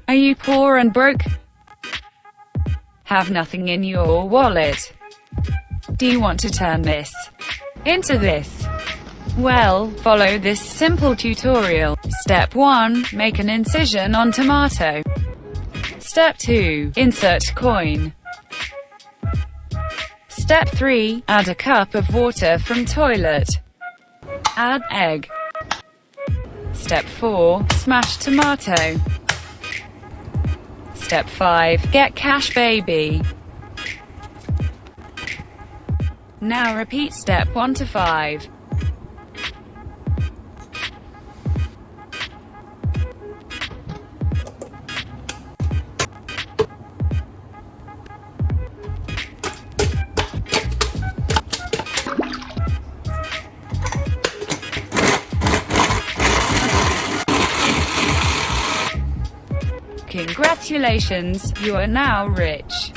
Are you poor and broke? Have nothing in your wallet? Do you want to turn this into this? Well, follow this simple tutorial. Step 1. Make an incision on tomato. Step 2. Insert coin. Step 3. Add a cup of water from toilet. Add egg. Step 4. Smash tomato. Step 5. Get cash baby. Now repeat step 1 to 5. Congratulations, you are now rich.